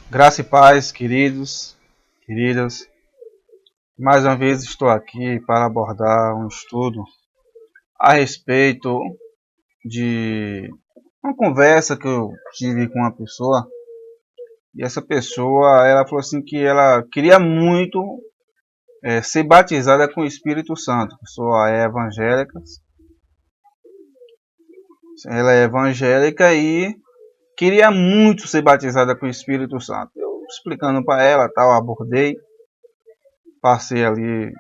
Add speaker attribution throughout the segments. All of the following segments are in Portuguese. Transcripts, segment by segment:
Speaker 1: Graça e paz, queridas. Mais uma vez estou aqui para abordar um estudo a respeito de uma conversa que eu tive com uma pessoa. E essa pessoa, ela falou assim que ela queria muito ser batizada com o Espírito Santo. A pessoa é evangélica. Ela é evangélica e queria muito ser batizada com o Espírito Santo. Eu explicando para ela, tal, abordei. Passei ali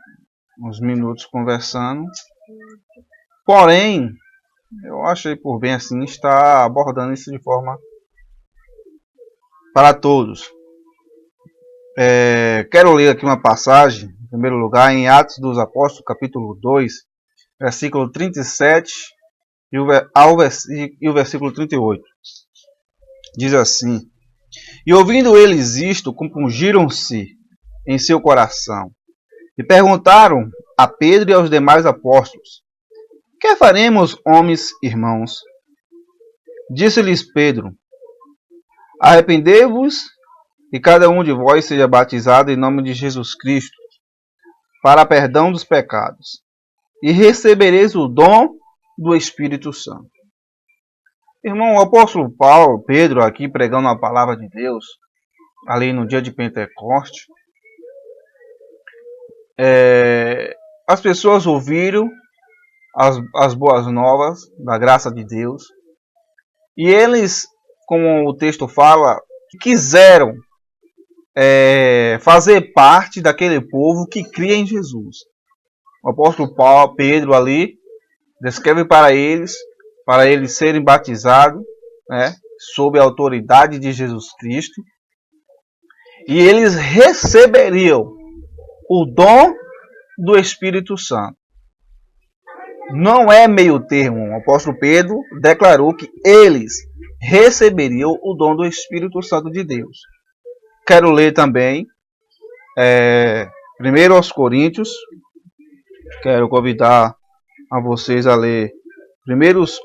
Speaker 1: uns minutos conversando. Porém, eu achei por bem assim estar abordando isso de forma para todos. Quero ler aqui uma passagem, em primeiro lugar, em Atos dos Apóstolos, capítulo 2, versículo 37 e o versículo 38. Diz assim: E ouvindo eles isto, compungiram-se em seu coração, e perguntaram a Pedro e aos demais apóstolos: Que faremos, homens irmãos? Disse-lhes Pedro: Arrependei-vos, e cada um de vós seja batizado em nome de Jesus Cristo, para perdão dos pecados, e recebereis o dom do Espírito Santo. Irmão, o apóstolo Pedro, aqui pregando a palavra de Deus, ali no dia de Pentecoste, as pessoas ouviram as boas novas da graça de Deus, e eles, como o texto fala, quiseram fazer parte daquele povo que cria em Jesus. O apóstolo Pedro ali descreve para eles serem batizados, sob a autoridade de Jesus Cristo, e eles receberiam o dom do Espírito Santo. Não é meio termo. O apóstolo Pedro declarou que eles receberiam o dom do Espírito Santo de Deus. Quero ler também 1 aos Coríntios. Quero convidar a vocês a ler 1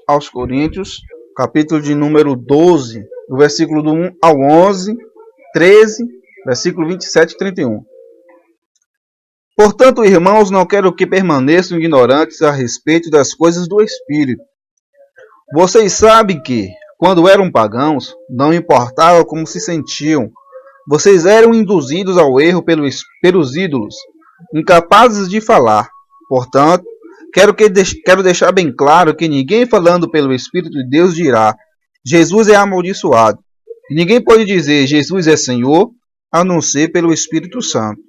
Speaker 1: aos Coríntios, capítulo de número 12, do versículo do 1 ao 11, 13, versículo 27 e 31. Portanto, irmãos, não quero que permaneçam ignorantes a respeito das coisas do Espírito. Vocês sabem que, quando eram pagãos, não importava como se sentiam. Vocês eram induzidos ao erro pelos ídolos, incapazes de falar. Portanto, quero deixar bem claro que ninguém falando pelo Espírito de Deus dirá: Jesus é amaldiçoado. E ninguém pode dizer: Jesus é Senhor, a não ser pelo Espírito Santo.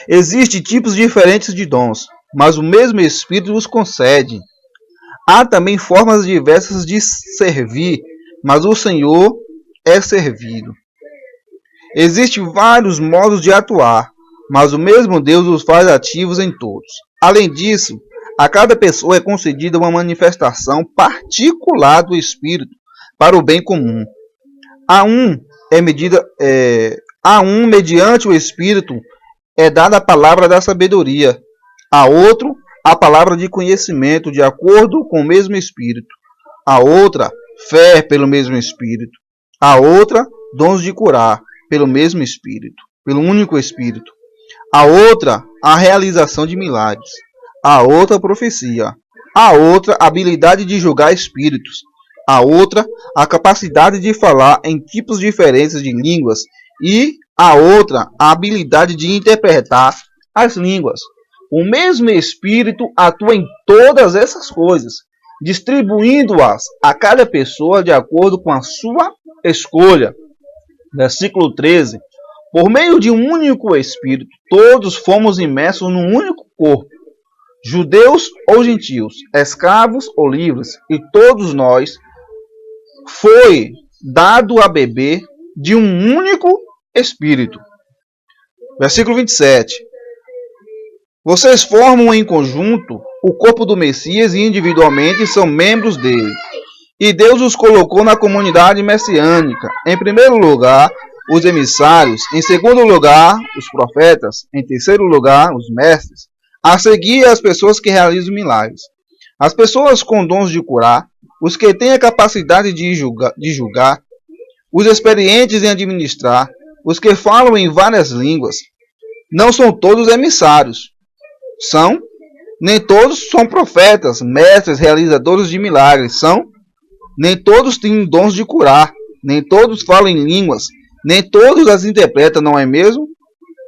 Speaker 1: Existem tipos diferentes de dons, mas o mesmo Espírito os concede. Há também formas diversas de servir, mas o Senhor é servido. Existem vários modos de atuar, mas o mesmo Deus os faz ativos em todos. Além disso, a cada pessoa é concedida uma manifestação particular do Espírito para o bem comum. A um, mediante o Espírito, é dada a palavra da sabedoria, a outro, a palavra de conhecimento, de acordo com o mesmo Espírito, a outra, fé pelo mesmo Espírito, a outra, dons de curar, pelo mesmo Espírito, pelo único Espírito, a outra, a realização de milagres, a outra, profecia, a outra, habilidade de julgar espíritos, a outra, a capacidade de falar em tipos diferentes de línguas, e a outra, a habilidade de interpretar as línguas. O mesmo Espírito atua em todas essas coisas, distribuindo-as a cada pessoa de acordo com a sua escolha. Versículo 13. Por meio de um único Espírito, todos fomos imersos num único corpo, judeus ou gentios, escravos ou livres, e todos nós foi dado a beber de um único Espírito. Versículo 27. Vocês formam em conjunto o corpo do Messias e individualmente são membros dele. E Deus os colocou na comunidade messiânica. Em primeiro lugar, os emissários. Em segundo lugar, os profetas. Em terceiro lugar, os mestres. A seguir, as pessoas que realizam milagres. As pessoas com dons de curar. Os que têm a capacidade de julgar. os experientes em administrar, os que falam em várias línguas. Não são todos emissários. Nem todos são profetas, mestres, realizadores de milagres. Nem todos têm dons de curar. Nem todos falam em línguas. Nem todos as interpretam, não é mesmo?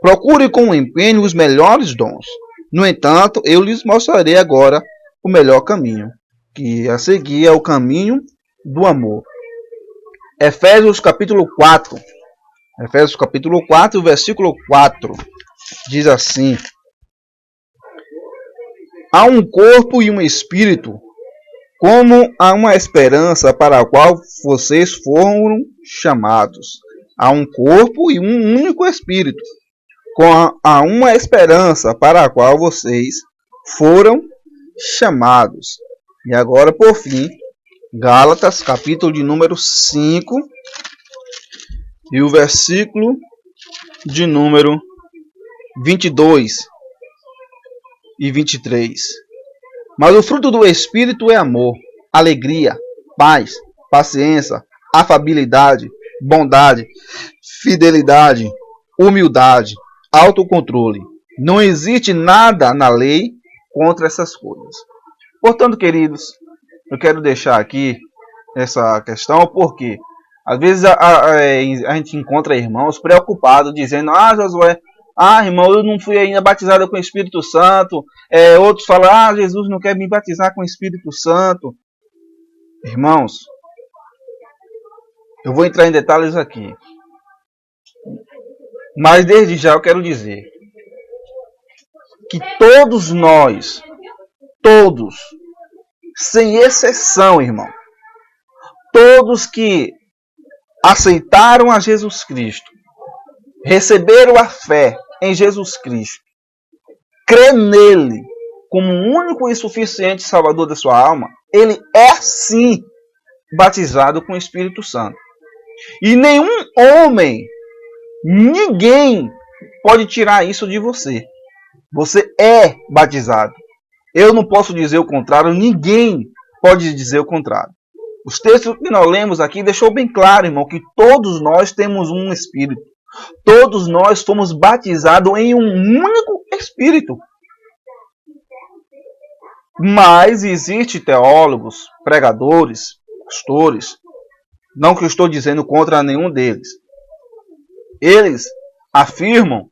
Speaker 1: Procure com empenho os melhores dons. No entanto, eu lhes mostrarei agora o melhor caminho, que a seguir é o caminho do amor. Efésios capítulo 4. Efésios capítulo 4, versículo 4. Diz assim: há um corpo e um espírito, como há uma esperança para a qual vocês foram chamados. Há um corpo e um único espírito, há uma esperança para a qual vocês foram chamados. E agora, por fim, Gálatas, capítulo de número 5, e o versículo de número 22 e 23. Mas o fruto do Espírito é amor, alegria, paz, paciência, afabilidade, bondade, fidelidade, humildade, autocontrole. Não existe nada na lei contra essas coisas. Portanto, queridos, eu quero deixar aqui essa questão porque às vezes a gente encontra irmãos preocupados dizendo: Josué, irmão, eu não fui ainda batizado com o Espírito Santo. Outros falam: Jesus não quer me batizar com o Espírito Santo. Irmãos, eu vou entrar em detalhes aqui, mas desde já eu quero dizer que todos nós, todos, sem exceção, irmão, todos que aceitaram a Jesus Cristo, receberam a fé em Jesus Cristo, crê nele como o único e suficiente Salvador da sua alma, ele é sim batizado com o Espírito Santo. E nenhum homem, ninguém pode tirar isso de você. Você é batizado. Eu não posso dizer o contrário, ninguém pode dizer o contrário. Os textos que nós lemos aqui deixou bem claro, irmão, que todos nós temos um Espírito. Todos nós fomos batizados em um único Espírito. Mas existem teólogos, pregadores, pastores, não que eu estou dizendo contra nenhum deles. Eles afirmam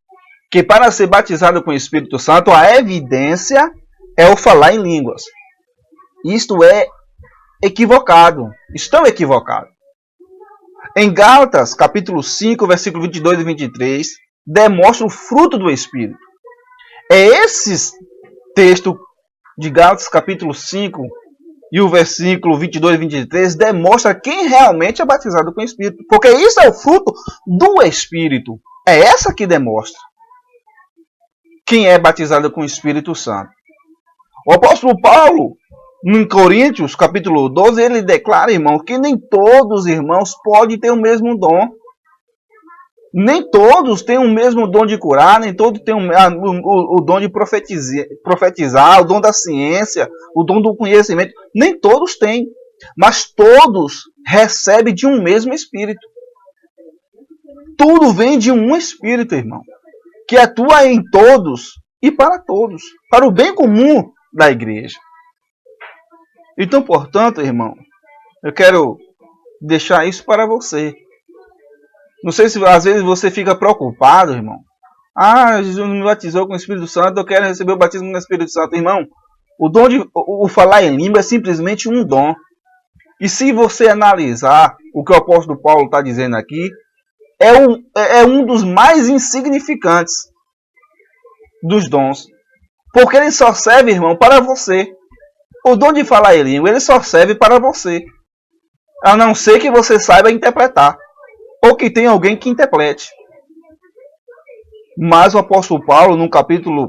Speaker 1: que para ser batizado com o Espírito Santo, a evidência é o falar em línguas. Isto é equivocado. Estão equivocados. Em Gálatas, capítulo 5, versículo 22 e 23, demonstra o fruto do Espírito. É esse texto de Gálatas, capítulo 5, e o versículo 22 e 23, demonstra quem realmente é batizado com o Espírito. Porque isso é o fruto do Espírito. É essa que demonstra quem é batizado com o Espírito Santo. O apóstolo Paulo, em Coríntios, capítulo 12, ele declara, irmão, que nem todos os irmãos podem ter o mesmo dom. Nem todos têm o mesmo dom de curar, nem todos têm o dom de profetizar, o dom da ciência, o dom do conhecimento. Nem todos têm, mas todos recebem de um mesmo Espírito. Tudo vem de um Espírito, irmão, que atua em todos e para todos, para o bem comum da igreja. Então, portanto, irmão, eu quero deixar isso para você. Não sei se às vezes você fica preocupado, irmão. Jesus me batizou com o Espírito Santo, eu quero receber o batismo com o Espírito Santo. Irmão, o falar em língua é simplesmente um dom. E se você analisar o que o apóstolo Paulo está dizendo aqui, é um dos mais insignificantes dos dons. Porque ele só serve, irmão, para você. O dom de falar em língua, ele só serve para você. A não ser que você saiba interpretar. Ou que tenha alguém que interprete. Mas o apóstolo Paulo, no capítulo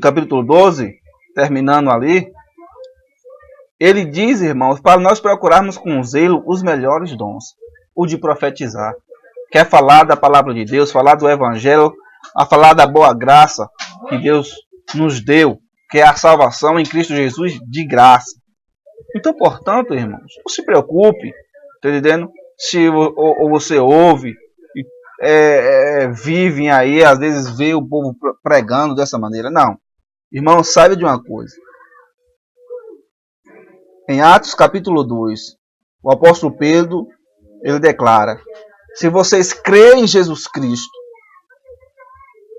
Speaker 1: capítulo 12, terminando ali, ele diz, irmãos, para nós procurarmos com zelo os melhores dons. O de profetizar. Quer falar da palavra de Deus, falar do evangelho, a falar da boa graça que Deus nos deu, que é a salvação em Cristo Jesus de graça. Então, portanto, irmãos, não se preocupe, tá entendendo? se ou você ouve, vivem aí, às vezes vê o povo pregando dessa maneira. Não. Irmão, saiba de uma coisa. Em Atos capítulo 2, o apóstolo Pedro, ele declara: se vocês crêem em Jesus Cristo,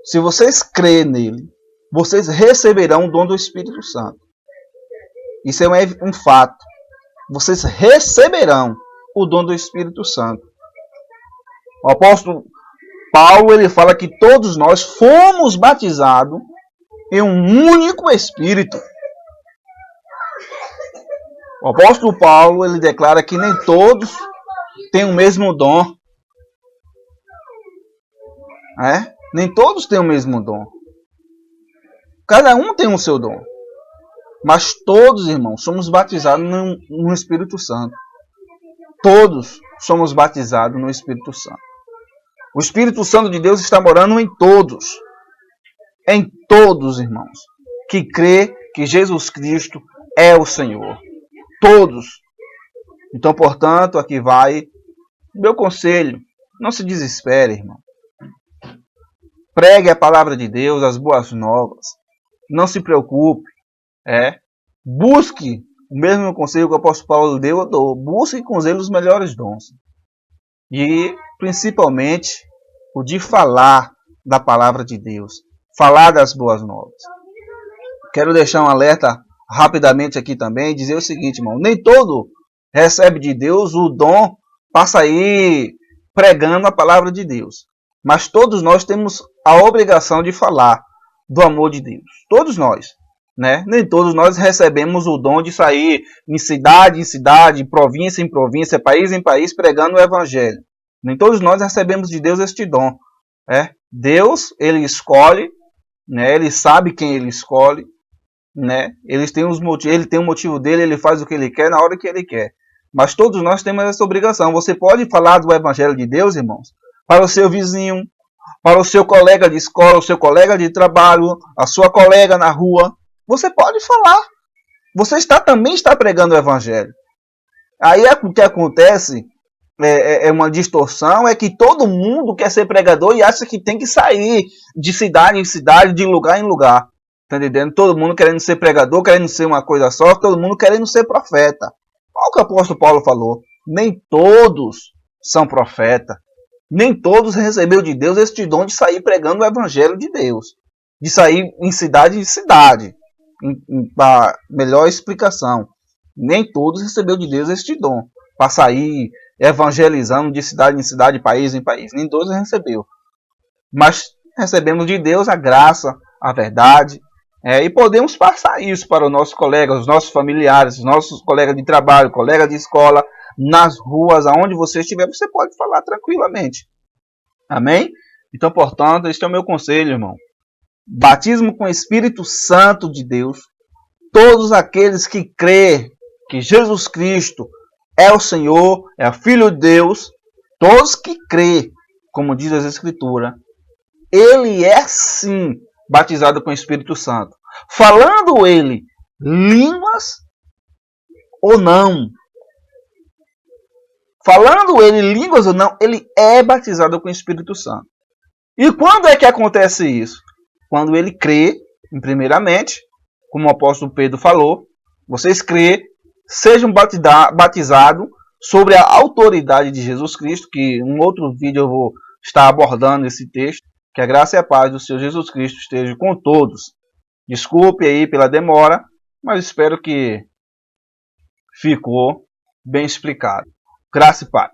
Speaker 1: se vocês crêem nele, vocês receberão o dom do Espírito Santo. Isso é um fato. Vocês receberão o dom do Espírito Santo. O apóstolo Paulo, ele fala que todos nós fomos batizados em um único Espírito. O apóstolo Paulo, ele declara que nem todos têm o mesmo dom. Nem todos têm o mesmo dom. Cada um tem o seu dom. Mas todos, irmãos, somos batizados no Espírito Santo. Todos somos batizados no Espírito Santo. O Espírito Santo de Deus está morando em todos. Em todos, irmãos, que crê que Jesus Cristo é o Senhor. Todos. Então, portanto, aqui vai meu conselho. Não se desespere, irmão. Pregue a palavra de Deus, as boas novas. Não se preocupe. Busque o mesmo conselho que o apóstolo Paulo deu. Eu dou. Busque com zelo os melhores dons. E, principalmente, o de falar da palavra de Deus. Falar das boas novas. Quero deixar um alerta rapidamente aqui também. Dizer o seguinte, irmão. Nem todo recebe de Deus o dom para sair pregando a palavra de Deus. Mas todos nós temos a obrigação de falar do amor de Deus. Todos nós. Nem todos nós recebemos o dom de sair em cidade, província em província, país em país, pregando o Evangelho. Nem todos nós recebemos de Deus este dom. Deus, ele escolhe, ele sabe quem ele escolhe, ele tem o motivo dele, ele faz o que ele quer na hora que ele quer. Mas todos nós temos essa obrigação. Você pode falar do Evangelho de Deus, irmãos, para o seu vizinho, para o seu colega de escola, o seu colega de trabalho, a sua colega na rua. Você pode falar. Você também está pregando o Evangelho. Aí o que acontece é uma distorção, é que todo mundo quer ser pregador e acha que tem que sair de cidade em cidade, de lugar em lugar. Está entendendo? Todo mundo querendo ser pregador, querendo ser uma coisa só, todo mundo querendo ser profeta. Olha o que o apóstolo Paulo falou. Nem todos são profetas. Nem todos receberam de Deus este dom de sair pregando o Evangelho de Deus. De sair em cidade em cidade. Para melhor explicação. Nem todos receberam de Deus este dom. Para sair evangelizando de cidade em cidade, país em país. Nem todos receberam. Mas recebemos de Deus a graça, a verdade. E podemos passar isso para os nossos colegas, os nossos familiares, os nossos colegas de trabalho, colegas de escola, nas ruas, aonde você estiver, você pode falar tranquilamente. Amém? Então, portanto, este é o meu conselho, irmão. Batismo com o Espírito Santo de Deus. Todos aqueles que crêem que Jesus Cristo é o Senhor, é o Filho de Deus, todos que crêem, como diz as Escrituras, ele é sim batizado com o Espírito Santo. Falando ele línguas ou não. Falando ele línguas ou não, ele é batizado com o Espírito Santo. E quando é que acontece isso? Quando ele crê, primeiramente, como o apóstolo Pedro falou, vocês crê, sejam batizados sobre a autoridade de Jesus Cristo, que em um outro vídeo eu vou estar abordando esse texto. Que a graça e a paz do Senhor Jesus Cristo estejam com todos. Desculpe aí pela demora, mas espero que ficou bem explicado. Graça e paz.